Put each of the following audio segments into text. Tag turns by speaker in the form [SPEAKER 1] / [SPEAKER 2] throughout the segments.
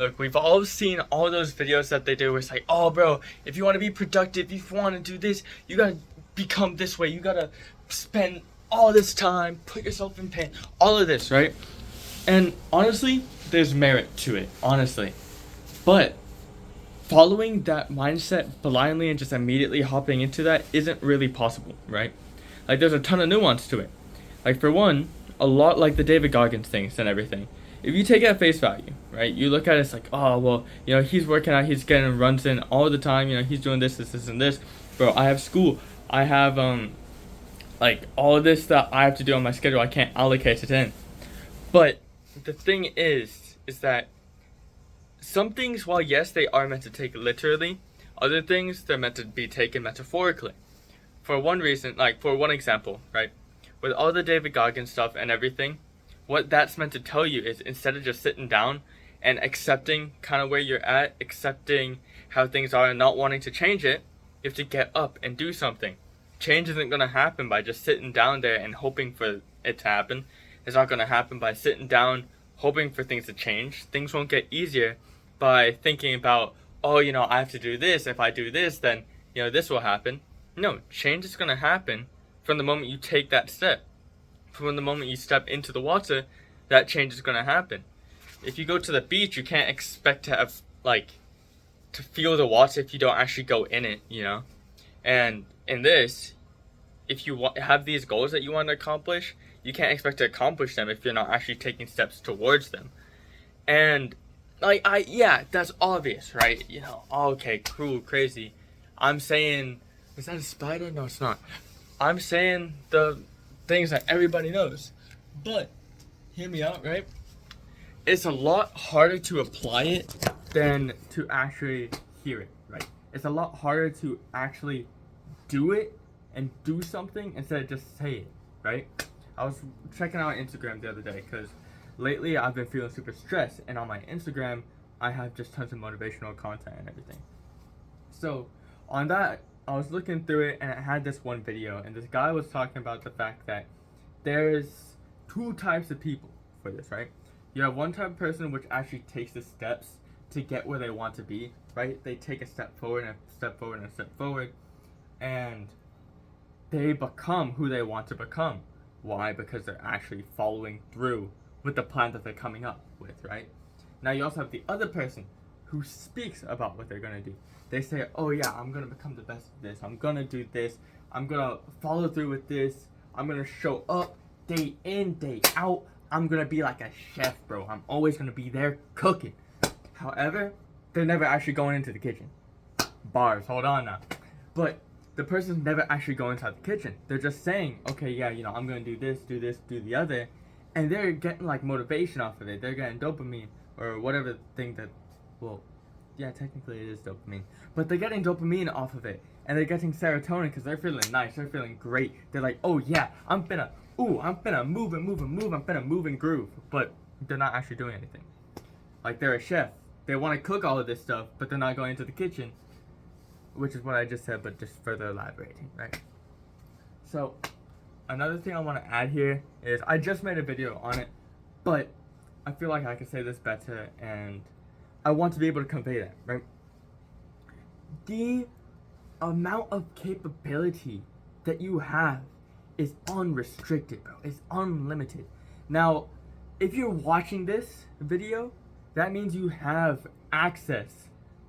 [SPEAKER 1] Look, we've all seen all those videos that they do where it's like, oh, bro, if you want to be productive, if you want to do this, you gotta become this way. You gotta spend all this time, put yourself in pain, all of this, right? And honestly, there's merit to it, honestly. But following that mindset blindly and just immediately hopping into that isn't really possible, right? Like, there's a ton of nuance to it. Like, for one, a lot like the David Goggins things and everything. If you take it at face value, right, you look at it, it's like, oh, well, he's working out, he's getting runs in all the time, he's doing this, and this. Bro, I have school. I have, like, all of this that I have to do on my schedule. I can't allocate it in. But the thing is that some things, while yes, they are meant to take literally, other things, they're meant to be taken metaphorically. For one reason, like, for one example, right, with all the David Goggins stuff and everything, what that's meant to tell you is instead of just sitting down and accepting kind of where you're at, accepting how things are and not wanting to change it, you have to get up and do something. Change isn't going to happen by just sitting down there and hoping for it to happen. It's not going to happen by sitting down hoping for things to change. Things won't get easier by thinking about, oh, I have to do this. If I do this, then, this will happen. No, change is going to happen from the moment you take that step. From the moment you step into the water, that change is going to happen. If you go to the beach, you can't expect to have, to feel the water if you don't actually go in it, And in this, if you have these goals that you want to accomplish, you can't expect to accomplish them if you're not actually taking steps towards them. And, that's obvious, right? Okay, cool, crazy. I'm saying, is that a spider? No, it's not. I'm saying the things that everybody knows. But, hear me out, right? It's a lot harder to apply it than to actually hear it, right? It's a lot harder to actually do it and do something instead of just say it, right? I was checking out Instagram the other day because lately I've been feeling super stressed, and on my Instagram I have just tons of motivational content and everything. So on that, I was looking through it and it had this one video, and this guy was talking about the fact that there's two types of people for this, right? You have one type of person which actually takes the steps to get where they want to be, right? They take a step forward and a step forward and a step forward, and they become who they want to become. Why? Because they're actually following through with the plan that they're coming up with, right? Now you also have the other person who speaks about what they're gonna do. They say, oh yeah, I'm gonna become the best of this, I'm gonna do this, I'm gonna follow through with this, I'm gonna show up day in, day out, I'm gonna be like a chef, bro, I'm always gonna be there cooking. However, they're never actually going into the kitchen. Bars, hold on now. But the person's never actually going inside the kitchen. They're just saying, okay, yeah, I'm gonna do this, do the other, and they're getting motivation off of it. They're getting dopamine or whatever thing that, well, yeah, technically it is dopamine, but they're getting dopamine off of it, and they're getting serotonin because they're feeling nice, they're feeling great. They're like, oh yeah, I'm finna move and I'm finna move and groove, but they're not actually doing anything. Like, they're a chef. They want to cook all of this stuff, but they're not going into the kitchen, which is what I just said, but just further elaborating, right? So, another thing I want to add here is I just made a video on it, but I feel like I can say this better, and I want to be able to convey that, right? The amount of capability that you have is unrestricted, bro. It's unlimited. Now, if you're watching this video, that means you have access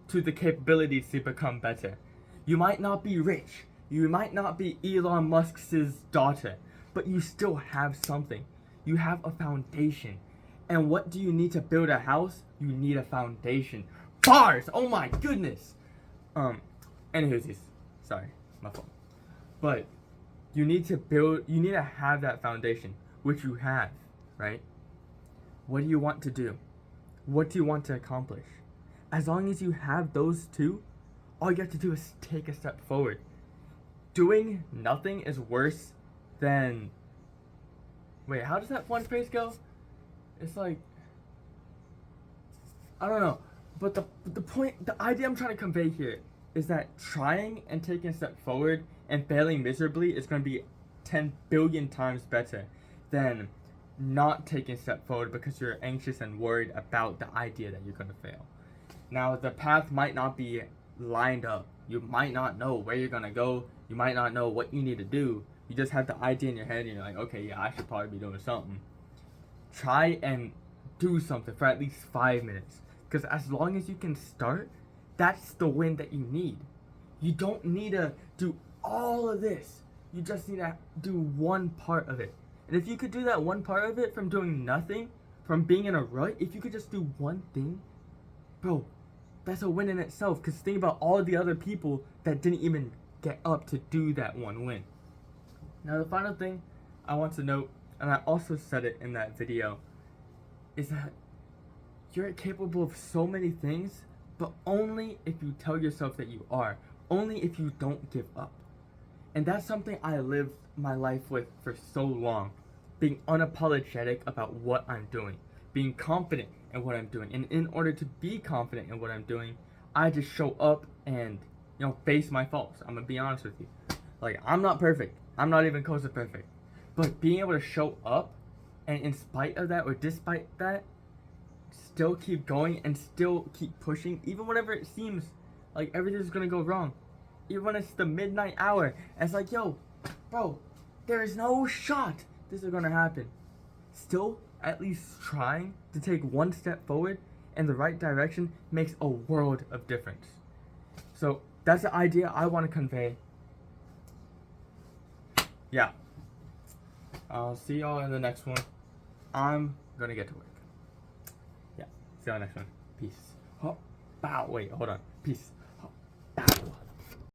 [SPEAKER 1] to the capabilities to become better. You might not be rich, you might not be Elon Musk's daughter, but you still have something. You have a foundation. And what do you need to build a house? You need a foundation. Bars! Oh my goodness! Anywho's, sorry, my fault. But you need to have that foundation, which you have, right? What do you want to do? What do you want to accomplish? As long as you have those two, all you have to do is take a step forward. Doing nothing is worse than... Wait, how does that one phrase go? It's like... I don't know. But the point, the idea I'm trying to convey here is that trying and taking a step forward and failing miserably is going to be 10 billion times better than not taking a step forward because you're anxious and worried about the idea that you're going to fail. Now, the path might not be lined up. You might not know where you're going to go. You might not know what you need to do. You just have the idea in your head and you're like, okay, yeah, I should probably be doing something. Try and do something for at least 5 minutes. Because as long as you can start, that's the win that you need. You don't need to do all of this. You just need to do one part of it. And if you could do that one part of it from doing nothing, from being in a rut, if you could just do one thing, bro, that's a win in itself. Because think about all the other people that didn't even get up to do that one win. Now, the final thing I want to note, and I also said it in that video, is that you're capable of so many things, but only if you tell yourself that you are. Only if you don't give up. And that's something I lived my life with for so long. Being unapologetic about what I'm doing. Being confident in what I'm doing. And in order to be confident in what I'm doing, I just show up and, face my faults. I'm going to be honest with you. Like, I'm not perfect. I'm not even close to perfect. But being able to show up, and in spite of that, or despite that, still keep going and still keep pushing, even whenever it seems like everything's gonna go wrong. Even when it's the midnight hour, and it's like, yo, bro, there is no shot this is gonna happen. Still, at least trying to take one step forward in the right direction makes a world of difference. So, that's the idea I want to convey. Yeah. I'll see y'all in the next one. I'm gonna get to work. Yeah. See y'all next one. Peace. Oh, bow. Wait, hold on. Peace.